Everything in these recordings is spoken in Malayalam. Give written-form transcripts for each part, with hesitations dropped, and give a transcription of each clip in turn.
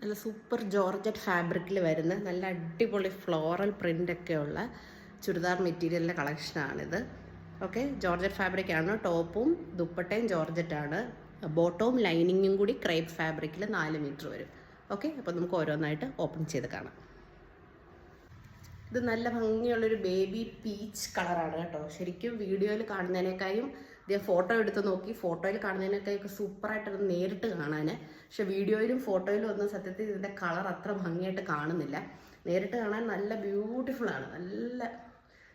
നല്ല സൂപ്പർ ജോർജറ്റ് ഫാബ്രിക്കിൽ വരുന്ന നല്ല അടിപൊളി ഫ്ലോറൽ പ്രിൻ്റൊക്കെയുള്ള ചുരിദാർ മെറ്റീരിയലിൻ്റെ കളക്ഷനാണിത്. Okay, georgette ഫാബ്രിക്കാണ്. ടോപ്പും ദുപ്പട്ടയും ജോർജറ്റാണ്. ബോട്ടവും ലൈനിങ്ങും കൂടി ക്രേപ്പ് ഫാബ്രിക്കിൽ 4 മീറ്റർ വരും. ഓക്കെ, അപ്പോൾ നമുക്ക് ഓരോന്നായിട്ട് ഓപ്പൺ ചെയ്ത് കാണാം. ഇത് നല്ല ഭംഗിയുള്ളൊരു ബേബി പീച്ച് കളറാണ് കേട്ടോ. ശരിക്കും വീഡിയോയിൽ കാണുന്നതിനേക്കാളും ഇത് ഫോട്ടോ എടുത്ത് നോക്കി ഫോട്ടോയിൽ കാണുന്നതിനേക്കാളൊക്കെ സൂപ്പറായിട്ടത് നേരിട്ട് കാണാൻ. പക്ഷെ വീഡിയോയിലും ഫോട്ടോയിലും ഒന്നും സത്യത്തിൽ ഇതിൻ്റെ കളർ അത്ര ഭംഗിയായിട്ട് കാണുന്നില്ല. നേരിട്ട് കാണാൻ നല്ല ബ്യൂട്ടിഫുള്ളാണ്. നല്ല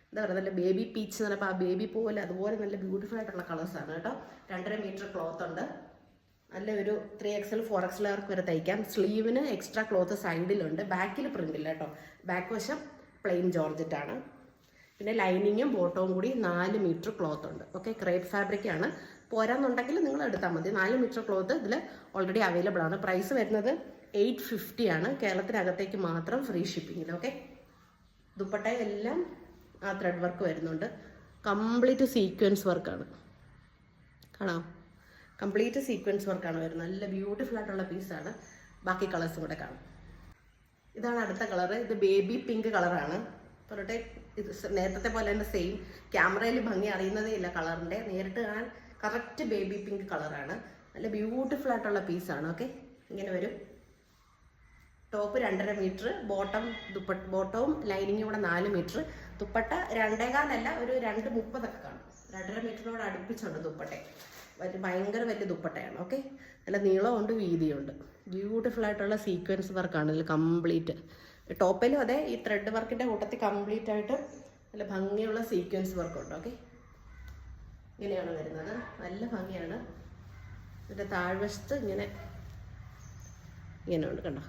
എന്താ പറയുക, നല്ല ബേബി പീച്ച് എന്ന് പറയുമ്പോൾ ആ ബേബി പോലെ അതുപോലെ നല്ല ബ്യൂട്ടിഫുൾ ആയിട്ടുള്ള കളേഴ്സാണ് കേട്ടോ. 2.5 മീറ്റർ ക്ലോത്ത് ഉണ്ട്. നല്ല ഒരു 3XL 4XL വരെ തയ്ക്കാം. സ്ലീവിന് എക്സ്ട്രാ ക്ലോത്ത് സൈഡിലുണ്ട്. ബാക്കിൽ പ്രിൻ്റ് ഇല്ല കേട്ടോ. ബാക്ക് വശം പ്ലെയിൻ ജോർജറ്റാണ്. പിന്നെ ലൈനിങ്ങും ബോട്ടവും കൂടി 4 മീറ്റർ ക്ലോത്ത് ഉണ്ട്. ഓക്കെ, ക്രേപ്പ് ഫാബ്രിക്കാണ്. പോരാന്നുണ്ടെങ്കിൽ നിങ്ങൾ എടുത്താൽ മതി. 4 മീറ്റർ ക്ലോത്ത് ഇതിൽ ഓൾറെഡി അവൈലബിൾ ആണ്. പ്രൈസ് വരുന്നത് 850 ആണ്. കേരളത്തിനകത്തേക്ക് മാത്രം ഫ്രീ ഷിപ്പിങ്ങിൽ. ഓക്കെ, ദുപ്പട്ട എല്ലാം ആ ത്രെഡ് വർക്ക് വരുന്നുണ്ട്. കംപ്ലീറ്റ് സീക്വൻസ് വർക്കാണ്. കാണാം, കംപ്ലീറ്റ് സീക്വൻസ് വർക്കാണ് വരുന്നത്. നല്ല ബ്യൂട്ടിഫുൾ ആയിട്ടുള്ള പീസാണ്. ബാക്കി കളേഴ്സും കൂടെ കാണാം. ഇതാണ് അടുത്ത കളറ്. ഇത് ബേബി പിങ്ക് കളറാണ്. പറയട്ടെ, ഇത് നേരത്തെ പോലെ തന്നെ സെയിം. ക്യാമറയിൽ ഭംഗി അറിയുന്നതേ ഇല്ല കളറിൻ്റെ. നേരിട്ട് കാണാൻ കറക്റ്റ് ബേബി പിങ്ക് കളറാണ്. നല്ല ബ്യൂട്ടിഫുൾ ആയിട്ടുള്ള പീസാണ്. ഓക്കെ, ഇങ്ങനെ വരും. ടോപ്പ് 2.5 മീറ്റർ, ബോട്ടവും ലൈനിങ്ങും കൂടെ 4 മീറ്റർ. ദുപ്പട്ട 2.25 ഒരു 2.30 ഒക്കെ കാണും. 2.5 മീറ്ററിനോട് അടുപ്പിച്ചുണ്ട് ദുപ്പട്ട. ഭയങ്കര വലിയ ദുപ്പട്ടയാണ്. ഓക്കെ, നല്ല നീളമുണ്ട്, വീതിയുണ്ട്. ബ്യൂട്ടിഫുൾ ആയിട്ടുള്ള സീക്വൻസ് വർക്കാണ് ഇതിൽ കംപ്ലീറ്റ്. ടോപ്പിലും അതെ, ഈ ത്രെഡ് വർക്കിൻ്റെ കൂട്ടത്തിൽ കംപ്ലീറ്റ് ആയിട്ട് നല്ല ഭംഗിയുള്ള സീക്വൻസ് വർക്കുണ്ട്. ഓക്കെ, ഇങ്ങനെയാണ് വരുന്നത്. നല്ല ഭംഗിയാണ്. ഇതിൻ്റെ താഴ്വശത്ത് ഇങ്ങനെയുണ്ട് കണ്ടോ.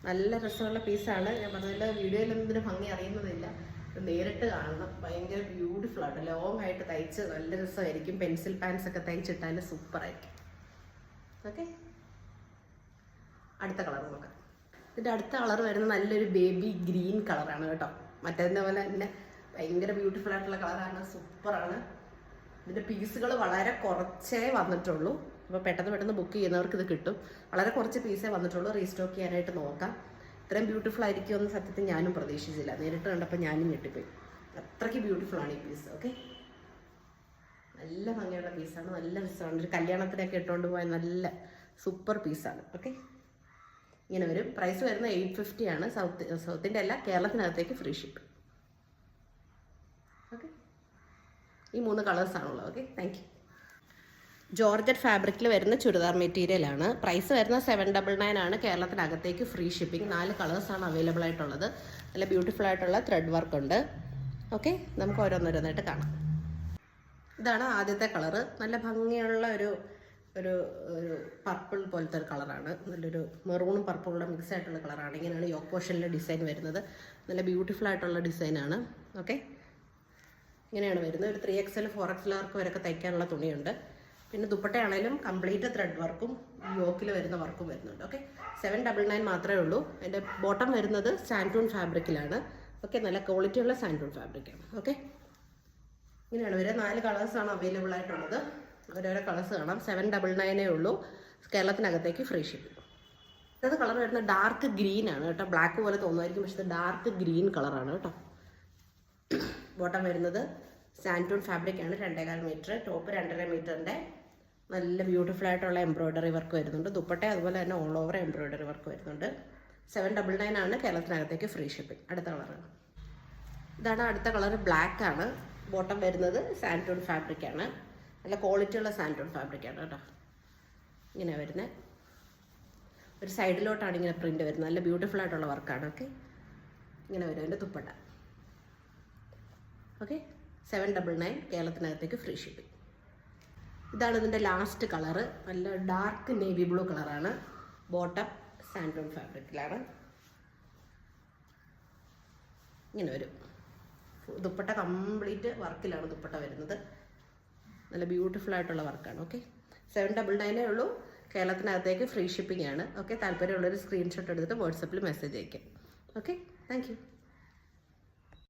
നല്ല രസമുള്ള പീസാണ്. ഞാൻ പറഞ്ഞതിൽ വീഡിയോയിലൊന്നും ഇതിന് ഭംഗി അറിയുന്നതില്ല. നേരിട്ട് കാണണം. ഭയങ്കര ബ്യൂട്ടിഫുൾ ആയിട്ട് ലോങ് ആയിട്ട് തയ്ച്ച് നല്ല രസമായിരിക്കും. പെൻസിൽ പാൻസ് ഒക്കെ തയ്ച്ചിട്ടാൽ സൂപ്പറായിരിക്കും. ഓക്കെ, അടുത്ത കളർ നോക്കാം. ഇതിൻ്റെ അടുത്ത കളർ വരുന്നത് നല്ലൊരു ബേബി ഗ്രീൻ കളറാണ് കേട്ടോ. മറ്റേതിൻ്റെ പോലെ തന്നെ ഭയങ്കര ബ്യൂട്ടിഫുൾ ആയിട്ടുള്ള കളറാണ്. സൂപ്പറാണ്. ഇതിൻ്റെ പീസുകൾ വളരെ കുറച്ചേ വന്നിട്ടുള്ളൂ. അപ്പോൾ പെട്ടെന്ന് ബുക്ക് ചെയ്യുന്നവർക്ക് ഇത് കിട്ടും. വളരെ കുറച്ച് പീസേ വന്നിട്ടുള്ളൂ. റീസ്റ്റോക്ക് ചെയ്യാനായിട്ട് നോക്കാം. ഇത്രയും ബ്യൂട്ടിഫുൾ ആയിരിക്കുമെന്ന് സത്യത്തിൽ ഞാനും പ്രതീക്ഷിച്ചില്ല. നേരിട്ട് കണ്ടപ്പോൾ ഞാനും ഞെട്ടിപ്പോയി. അത്രയ്ക്ക് ബ്യൂട്ടിഫുള്ളാണ് ഈ പീസ്. ഓക്കെ, നല്ല ഭംഗിയുള്ള പീസാണ്. നല്ല രസമാണ്. ഒരു കല്യാണത്തിനൊക്കെ ഇട്ടുകൊണ്ട് പോയാൽ നല്ല സൂപ്പർ പീസാണ്. ഓക്കെ, ഇങ്ങനെ വരും. പ്രൈസ് വരുന്നത് 850 ആണ്. സൗത്തിൻ്റെ അല്ല, കേരളത്തിനകത്തേക്ക് ഫ്രീ ഷിപ്പ്. ഓക്കെ, ഈ 3 കളേഴ്സാണുള്ളത്. Okay, thank you. ജോർജറ്റ് ഫാബ്രിക്കിൽ വരുന്ന ചുരിദാർ മെറ്റീരിയലാണ്. പ്രൈസ് വരുന്നത് 799 ആണ്. കേരളത്തിനകത്തേക്ക് ഫ്രീ ഷിപ്പിംഗ്. 4 കളേഴ്സാണ് അവൈലബിൾ ആയിട്ടുള്ളത്. നല്ല ബ്യൂട്ടിഫുൾ ആയിട്ടുള്ള ത്രെഡ് വർക്ക് ഉണ്ട്. ഓക്കെ, നമുക്ക് ഓരോന്നോരോന്നായിട്ട് കാണാം. ഇതാണ് ആദ്യത്തെ കളറ്. നല്ല ഭംഗിയുള്ള ഒരു പർപ്പിൾ പോലത്തെ ഒരു കളറാണ്. നല്ലൊരു മെറൂണും പർപ്പിളും മിക്സ് ആയിട്ടുള്ള കളറാണ്. ഇങ്ങനെയാണ് യോക്ക് പോർഷനിലെ ഡിസൈൻ വരുന്നത്. നല്ല ബ്യൂട്ടിഫുൾ ആയിട്ടുള്ള ഡിസൈനാണ്. ഓക്കെ, ഇങ്ങനെയാണ് വരുന്നത്. ഒരു 3XL 4XL വരെയൊക്കെ തയ്ക്കാനുള്ള തുണിയുണ്ട്. പിന്നെ ദുപ്പട്ടയാണേലും കംപ്ലീറ്റ് ത്രെഡ് വർക്കും യോക്കിൽ വരുന്ന വർക്കും വരുന്നുണ്ട്. ഓക്കെ, 799 മാത്രമേ ഉള്ളൂ. അതിൻ്റെ ബോട്ടം വരുന്നത് സാൻറ്റൂൺ ഫാബ്രിക്കിലാണ്. ഓക്കെ, നല്ല ക്വാളിറ്റിയുള്ള സാൻറ്റൂൺ ഫാബ്രിക്കാണ്. ഓക്കെ, ഇങ്ങനെയാണ് വരിക. 4 കളേഴ്സാണ് അവൈലബിൾ ആയിട്ടുള്ളത്. ഓരോരോ കളേഴ്സ് കാണാം. 799 ഉള്ളൂ. കേരളത്തിനകത്തേക്ക് ഫ്രീ ഷിപ്പിംഗ്. ഇത് കളർ വരുന്നത് ഡാർക്ക് ഗ്രീൻ ആണ് കേട്ടോ. ബ്ലാക്ക് പോലെ തോന്നുമായിരിക്കും, പക്ഷേ ഇത് ഡാർക്ക് ഗ്രീൻ കളറാണ് കേട്ടോ. ബോട്ടം വരുന്നത് സാൻറ്റൂൺ ഫാബ്രിക്കാണ്. 2.25 മീറ്റർ. ടോപ്പ് 2.5 മീറ്ററിൻ്റെ നല്ല ബ്യൂട്ടിഫുൾ ആയിട്ടുള്ള എംബ്രോയ്ഡറി വർക്ക് വരുന്നുണ്ട്. ദുപ്പട്ട അതുപോലെ തന്നെ ഓൾ ഓവർ എംബ്രോയ്ഡറി വർക്ക് വരുന്നുണ്ട്. 799 ആണ്. കേരളത്തിനകത്തേക്ക് ഫ്രീ ഷിപ്പിംഗ്. അടുത്ത കളറാണ്. ഇതാണ് അടുത്ത കളർ. ബ്ലാക്ക് ആണ്. ബോട്ടം വരുന്നത് സാൻറ്റൂൺ ഫാബ്രിക്കാണ്. നല്ല ക്വാളിറ്റിയുള്ള സാൻറ്റൂൺ ഫാബ്രിക്കാണ് കേട്ടോ. ഇങ്ങനെ വരുന്നത് ഒരു സൈഡിലോട്ടാണ് ഇങ്ങനെ പ്രിൻ്റ് വരുന്നത്. നല്ല ബ്യൂട്ടിഫുൾ ആയിട്ടുള്ള വർക്കാണ്. ഓക്കെ, ഇങ്ങനെ വരും അതിൻ്റെ ദുപ്പട്ട. ഓക്കെ, 799 കേരളത്തിനകത്തേക്ക് ഫ്രീ ഷിപ്പിംഗ്. ഇതാണ് ഇതിൻ്റെ ലാസ്റ്റ് കളറ്. നല്ല ഡാർക്ക് നേവി ബ്ലൂ കളറാണ്. ബോട്ടം സാൻറ്റൂൺ ഫാബ്രിക്കിലാണ്. ഇങ്ങനെ വരും. ദുപ്പട്ട കംപ്ലീറ്റ് വർക്കിലാണ് ദുപ്പട്ട വരുന്നത്. നല്ല ബ്യൂട്ടിഫുൾ ആയിട്ടുള്ള വർക്കാണ്. ഓക്കെ, 799 ഉള്ളൂ. കേരളത്തിനകത്തേക്ക് ഫ്രീ ഷിപ്പിംഗ് ആണ്. ഓക്കെ, താല്പര്യമുള്ളൊരു സ്ക്രീൻഷോട്ട് എടുത്തിട്ട് വാട്സപ്പിൽ മെസ്സേജ് അയക്കാം. Okay, thank U.